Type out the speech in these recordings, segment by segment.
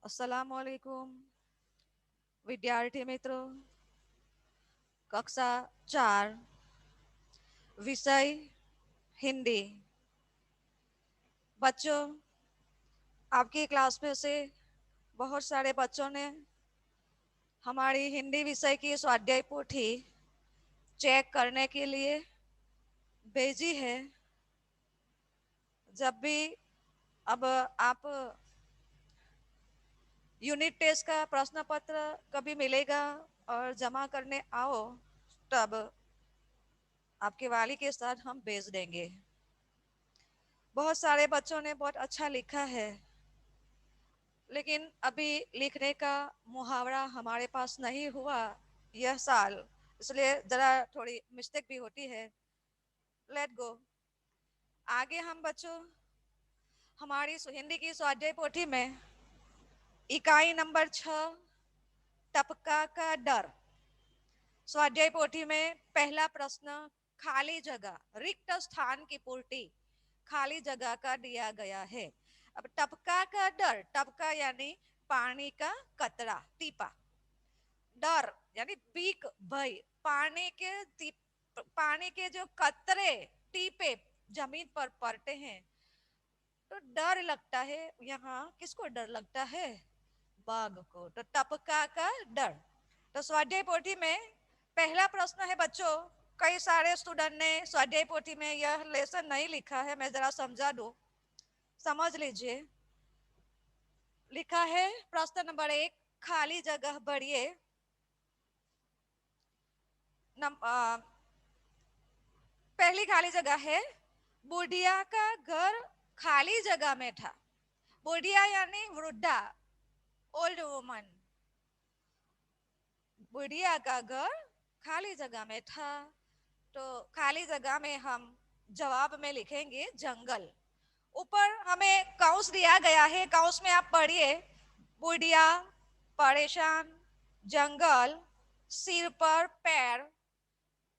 अस्सलाम वालेकुम विद्यार्थी मित्रों। कक्षा 4 विषय हिंदी। बच्चों, आपकी क्लास में से बहुत सारे बच्चों ने हमारी हिंदी विषय की स्वाध्याय पोथी चेक करने के लिए भेजी है। जब भी अब आप यूनिट टेस्ट का प्रश्न पत्र कभी मिलेगा और जमा करने आओ, तब आपके वाली के साथ हम भेज देंगे। बहुत सारे बच्चों ने बहुत अच्छा लिखा है, लेकिन अभी लिखने का मुहावरा हमारे पास नहीं हुआ यह साल, इसलिए ज़रा थोड़ी मिस्टेक भी होती है। Let go. आगे हम बच्चों हमारी हिंदी की स्वाध्याय पोथी में इकाई नंबर 6 टपका का डर। स्वाध्याय पोथी में पहला प्रश्न खाली जगह, रिक्त स्थान की पूर्ति खाली जगह का दिया गया है। अब टपका का डर, टपका यानी पानी का कतरा, टीपा। डर यानी बीक, भय। पानी के जो कतरे, टीपे जमीन पर पड़ते हैं तो डर लगता है। यहाँ किसको डर लगता है? बाघ को। तो टपका का डर। तो स्वाध्याय पोथी में पहला प्रश्न है बच्चों। कई सारे स्टूडेंट ने स्वाध्याय पोथी में यह लेसन नहीं लिखा है, मैं जरा समझा दूं, समझ लीजिए। लिखा है प्रश्न नंबर 1, खाली जगह बढ़िए। पहली खाली जगह है, बुढ़िया का घर खाली जगह में था। बुढ़िया यानी वृद्धा, ओल्ड वुमन। बुढ़िया का घर खाली जगह में था, तो खाली जगह में हम जवाब में लिखेंगे जंगल। ऊपर हमें काउंस दिया गया है, काउंस में आप पढ़िए। बुढ़िया, परेशान, जंगल, सिर पर पैर,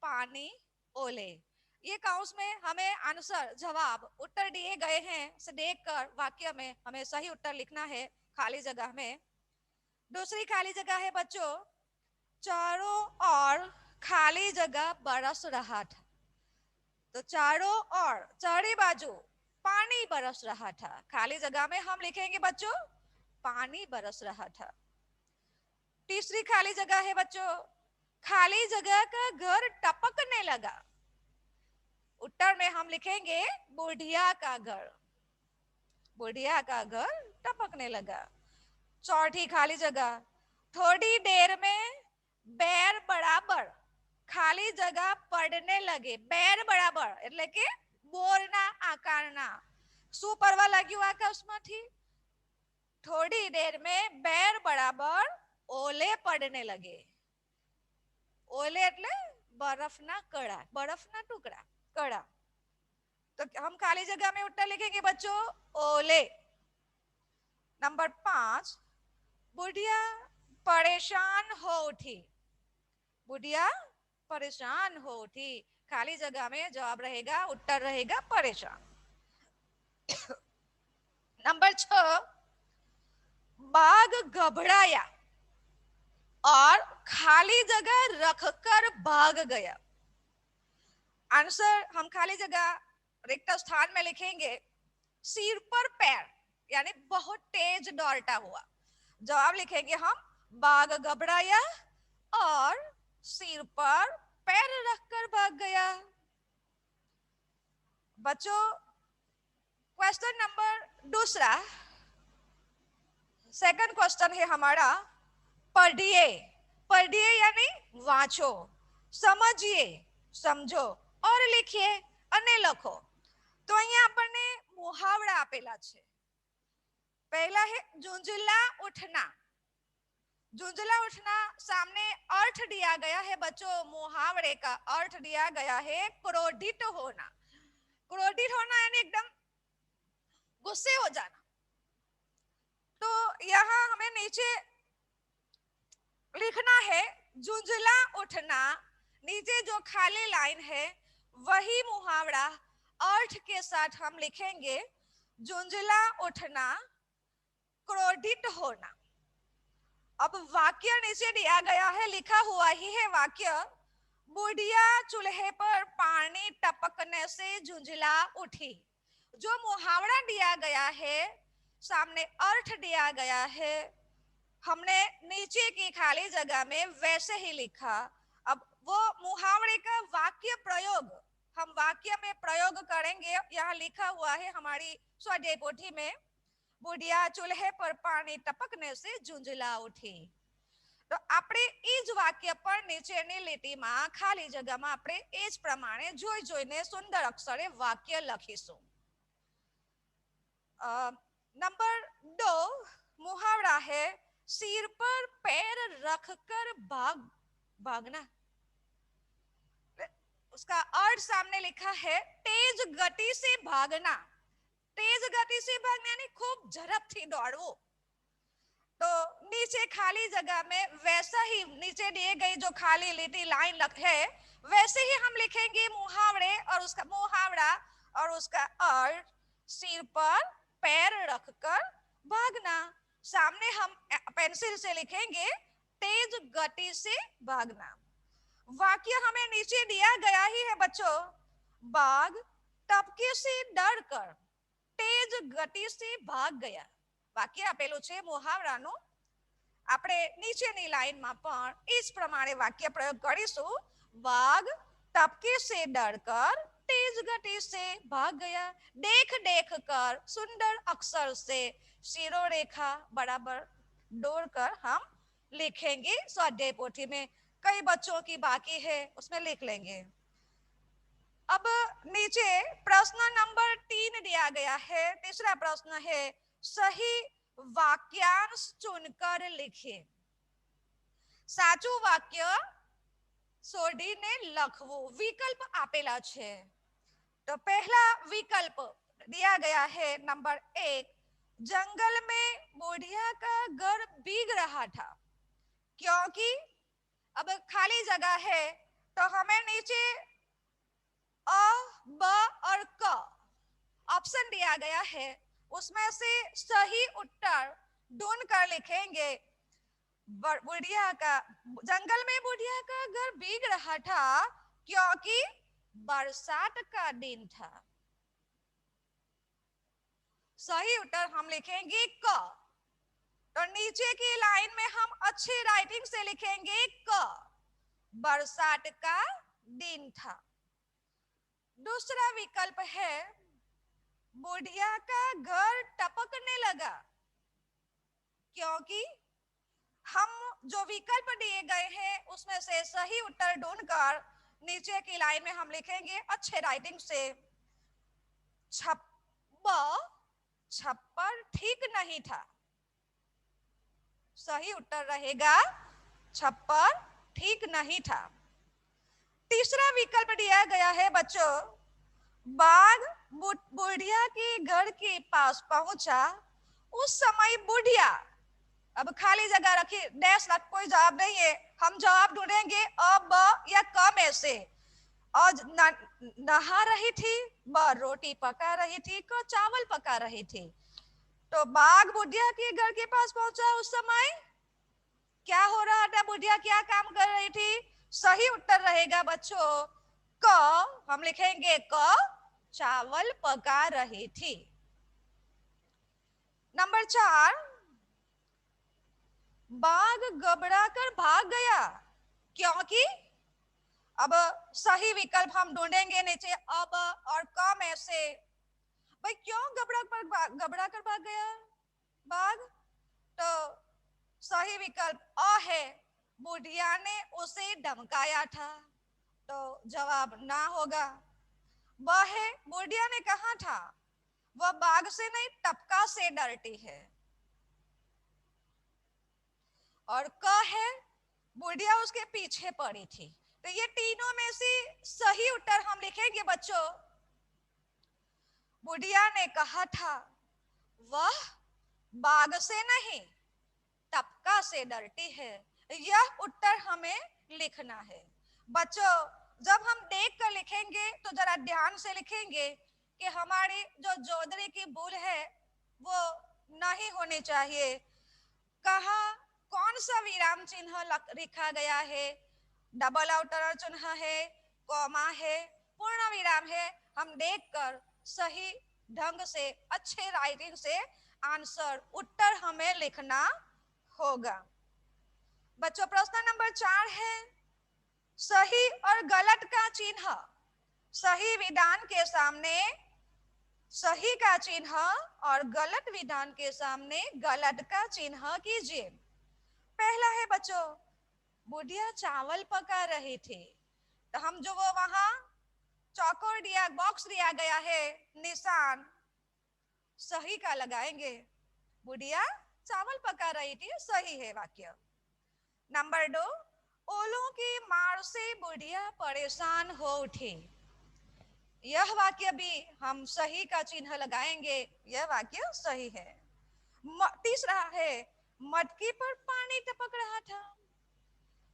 पानी, ओले। ये काउंस में हमें आंसर, जवाब, उत्तर दिए गए हैं से देखकर वाक्य में हमें सही उत्तर लिखना है खाली जगह में। दूसरी खाली जगह है बच्चों, चारों ओर खाली जगह बरस रहा था। तो चारों ओर, चारी बाजू पानी बरस रहा था। खाली जगह में हम लिखेंगे बच्चों पानी बरस रहा था। तीसरी खाली जगह है बच्चों, खाली जगह का घर टपकने लगा। उत्तर में हम लिखेंगे बुढ़िया का घर। बुढ़िया का घर टपकने लगा। चौथी खाली जगह, थोड़ी देर में बैर बराबर खाली जगह पड़ने लगे। बैर बराबर એટલે કે બોરના આકારના શું પડવા લાગ્યું આકાશમાંથી? थोड़ी देर में बैर बराबर ओले पड़ने लगे। ओले એટલે बर्फना कड़ा, बर्फना टुकड़ा, कड़ा। तो हम खाली जगह में उत्तर लिखेंगे बच्चों ओले। नंबर 5, बुढ़िया परेशान हो उठी। बुढ़िया परेशान हो उठी। खाली जगह में जवाब रहेगा, उत्तर रहेगा परेशान। नंबर 6, बाघ घबराया और खाली जगह रखकर भाग गया। आंसर हम खाली जगह रिक्त स्थान में लिखेंगे सिर पर पैर, यानी बहुत तेज दौड़ता हुआ। जवाब लिखेंगे हम बाघ घबराया और सिर पर पैर रखकर भाग गया। बच्चों, क्वेश्चन नंबर दूसरा, सेकंड क्वेश्चन है हमारा पढ़िए। पढ़िए यानी वाँचो, समझिए, समझो और लिखिए અને લખો। तो અહીંયા આપણને મુહાવરા આપેલા છે। पहला है झुंझला उठना। झुंझला उठना सामने अर्थ दिया गया है बच्चों। मुहावरे का अर्थ दिया गया है क्रोधित होना। क्रोधित होना यानी एकदम गुस्से हो जाना। तो यहाँ हमें नीचे लिखना है झुंझला उठना। नीचे जो खाली लाइन है वही मुहावरा अर्थ के साथ हम लिखेंगे झुंझला उठना क्रोधित होना। अब वाक्य नीचे दिया गया है, लिखा हुआ ही है वाक्य, बुढ़िया चूल्हे पर पानी टपकने से झुंझला उठी। जो मुहावरा दिया गया है, सामने अर्थ दिया गया है, हमने नीचे की खाली जगह में वैसे ही लिखा। अब वो मुहावरे का वाक्य प्रयोग हम वाक्य में प्रयोग करेंगे। यहाँ लिखा हुआ है हमारी स्वाध्याय पोथी में, बुढ़िया चूल्हे पर पानी टपकने से झुंझला उठी। तो આપણે એ જ વાક્ય પર નીચેની લીટીમાં ખાલી જગ્યામાં આપણે એ જ પ્રમાણે જોઈ જોઈને સુંદર અક્ષરે વાક્ય લખીશું। नंबर 2 मुहावरा है, सिर पर पैर रखकर भागना। उसका अर्थ सामने लिखा है, तेज गति से भागना। तेज गति से भागना यानी खूब झड़पથી दौड़વું। तो नीचे खाली जगह में वैसा ही नीचे दिए गई जो खाली लिटी लाइन है वैसे ही हम लिखेंगे मुहावरे और उसका मुहावरा और उसका अर्थ, सिर पर पैर रखकर भागना। सामने हम पेंसिल से लिखेंगे तेज गति से भागना। वाक्य हमें नीचे दिया गया ही है बच्चों, बाघ टपके से डरकर तेज गति से भाग गया। વાક્ય આપેલું છે મુહાવરાનું। આપણે નીચેની લાઈનમાં પણ એ જ પ્રમાણે વાક્ય પ્રયોગ કરીશું। વાઘ टपके से डरकर तेज गति से भाग गया। देख देख कर सुंदर अक्षर से शिरोरेखा बराबर दौड़कर हम लिखेंगे स्वाध्याय पोथी में। कई बच्चों की बाकी है, उसमें लिख लेंगे। अब नीचे प्रश्न नंबर 3 दिया गया है। तीसरा प्रश्न है, सही वाक्यांश चुनकर लिखिए। साचू वाक्य શોધીને લખવું। विकल्प आपेला છે। तो पहला विकल्प दिया गया है नंबर 1, जंगल में बुढ़िया का घर भीग रहा था। क्योंकि अब खाली जगह है तो हमें नीचे अ, ब और क ऑप्शन दिया गया है, उसमें से सही उत्तर ढूंढ कर लिखेंगे। बुढ़िया का जंगल में बुढ़िया का घर भीग रहा था क्योंकि बरसात का दिन था। सही उत्तर हम लिखेंगे क। तो नीचे की लाइन में हम अच्छी राइटिंग से लिखेंगे क, बरसात का दिन था। दूसरा विकल्प है, बुढ़िया का घर टपकने लगा। क्योंकि हम जो विकल्प दिए गए हैं उसमें से सही उत्तर ढूंढकर नीचे की लाइन में हम लिखेंगे अच्छे राइटिंग से, छप्पर ठीक नहीं था। सही उत्तर रहेगा छप्पर ठीक नहीं था। तीसरा विकल्प दिया गया है बच्चों, बाघ बुढ़िया के घर के पास पहुंचा, उस समय बुढ़िया, अब खाली जगह रखी, डैश रख, कोई जवाब नहीं है, हम जवाब ढूंढेंगे अ, ब या क में से। और नहा रही थी, ब रोटी पका रही थी, क चावल पका रही थी। तो बाघ बुढ़िया के घर के पास पहुंचा, उस समय क्या हो रहा था, बुढ़िया क्या काम कर रही थी। सही उत्तर रहेगा बच्चों क, हम लिखेंगे क, चावल पका रही थी। नंबर 4, बाघ घबरा कर भाग गया। क्योंकि अब सही विकल्प हम ढूंढेंगे नीचे अब और क में से। भाई क्यों घबरा कर भाग गया बाघ, तो सही विकल्प अ है, बुढ़िया ने उसे धमकाया था, तो जवाब ना होगा। ब है, बुढ़िया ने कहा था वह बाघ से नहीं टपका से डरती है। और क है, बुढ़िया उसके पीछे पड़ी थी। तो ये तीनों में से सही उत्तर हम लिखेंगे बच्चों, बुढ़िया ने कहा था वह बाघ से नहीं टपका से डरती है। यह उत्तर हमें लिखना है। बच्चों जब हम देख कर लिखेंगे तो जरा ध्यान से लिखेंगे कि हमारी जो जोदरी की भूल है वो नहीं होनी चाहिए। कहा कौन सा विराम चिन्ह लिखा गया है? डबल आउटर चिन्ह है, कॉमा है, पूर्ण विराम है? हम देखकर सही ढंग से अच्छे राइटिंग से आंसर उत्तर हमें लिखना होगा। बच्चों प्रश्न नंबर 4 है सही और गलत का चिन्ह। सही विधान के सामने सही का चिन्ह और गलत विधान के सामने गलत का चिन्ह कीजिए। पहला है बच्चों, बुढ़िया चावल पका रही थी, तो हम जो वो वहां चौकोर दिया बॉक्स दिया गया है निशान सही का लगाएंगे। बुढ़िया चावल पका रही थी, सही है वाक्य। नंबर 2, ओलों की मार से बुढ़िया परेशान हो उठी। यह वाक्य भी हम सही का चिन्ह लगाएंगे, यह वाक्य सही है। तीसरा है मटकी पर पानी टपक रहा था,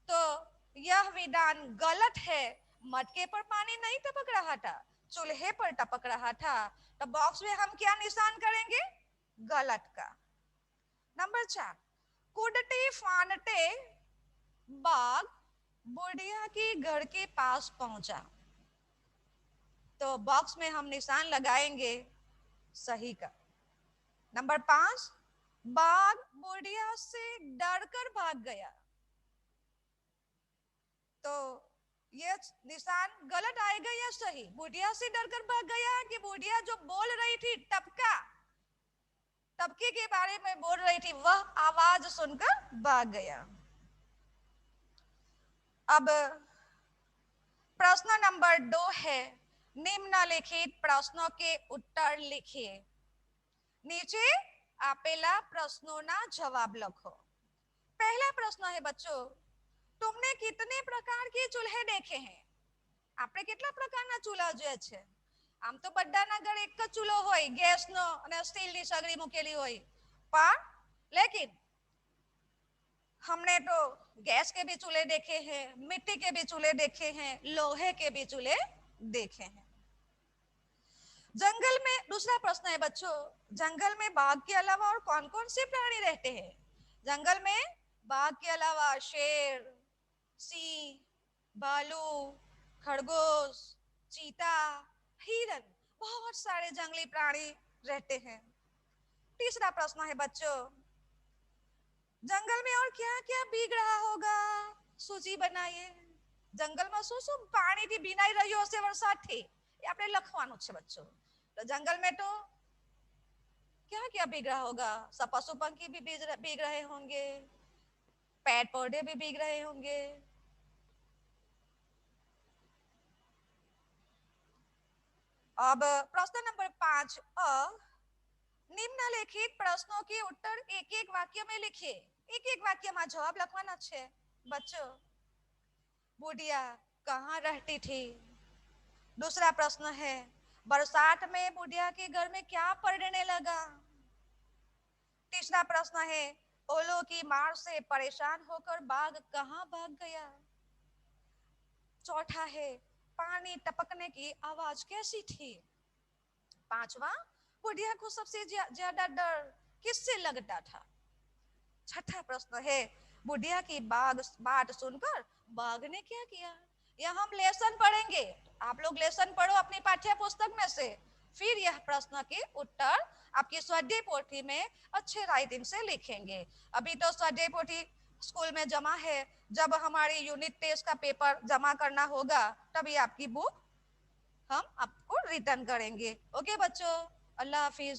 तो यह विधान गलत है। मटके पर पानी नहीं टपक रहा था, चूल्हे पर टपक रहा था। तो बॉक्स में हम क्या निशान करेंगे? गलत का। नंबर 4, कूदते फानते बाघ बुढ़िया के घर के पास पहुंचा, तो बॉक्स में हम निशान लगाएंगे सही का। नंबर 5, बाघ बुढ़िया से डरकर भाग गया, तो ये निशान गलत आएगा या सही? बुढ़िया से डरकर भाग गया कि बुढ़िया जो बोल रही थी टपके के बारे में बोल रही थी, वह आवाज सुनकर भाग गया। अब प्रश्न नंबर 2 है निम्नलिखित प्रश्नों के उत्तर लिखिए। नीचे आपेला प्रश्नों ना जवाब लिखो। पहला प्रश्न है बच्चों, तुमने कितने प्रकार के चूल्हे देखे हैं? આપણે કેટલા પ્રકારના ચૂલા જોઈએ છે? આમ તો બધાના ઘરે એક જ ચૂલો હોય, ગેસનો અને સ્ટીલની સગડી મૂકેલી હોય, પણ लेकिन हमने तो गैस के भी चूल्हे देखे हैं, मिट्टी के भी चूल्हे देखे हैं, लोहे के भी चूल्हे देखे हैं। जंगल में दूसरा प्रश्न है बच्चों, जंगल में बाघ के अलावा और कौन कौन से प्राणी रहते हैं? जंगल में बाघ के अलावा शेर, सिंह, भालू, खरगोश, चीता, हिरन, बहुत सारे जंगली प्राणी रहते हैं। तीसरा प्रश्न है बच्चों, जंगल में और क्या क्या भीग रहा होगा? सूची बनाइए। जंगल में શું શું પાણીથી ભીનાઈ રહ્યો હશે વરસાદથી, એ આપણે લખવાનું છે બચ્ચો। तो जंगल में तो क्या क्या भीग रहा होगा? सब पशु पंखी भी भीग रहे होंगे, पेड़ पौधे भी भीग रहे होंगे। अब प्रश्न नंबर 5 निम्नलिखित प्रश्नों के उत्तर एक एक वाक्य में लिखिए। एक एक वाक्य में जवाब लखवाना है बच्चों। बुढ़िया कहाँ रहती थी? दूसरा प्रश्न है बरसात में बुढ़िया के घर में क्या पड़ने लगा? तीसरा प्रश्न है ओलों की मार से परेशान होकर बाघ कहाँ भाग गया? चौथा है पानी टपकने की आवाज कैसी थी? पांचवा बुढ़िया को सबसे ज्यादा डर किससे लगता था? छठा प्रश्न है बुढ़िया की बात सुनकर बाघ ने क्या किया? यह हम लेसन पढ़ेंगे, आप लोग लेसन पढ़ो अपनी पाठ्य पुस्तक में से, फिर यह प्रश्न के उत्तर आपकी स्वाध्याय पोथी में अच्छे राइटिंग से लिखेंगे। अभी तो स्वाध्याय पोथी स्कूल में जमा है, जब हमारी यूनिट टेस्ट का पेपर जमा करना होगा तभी आपकी बुक हम आपको रिटर्न करेंगे। ओके बच्चों, अल्लाह हाफिज।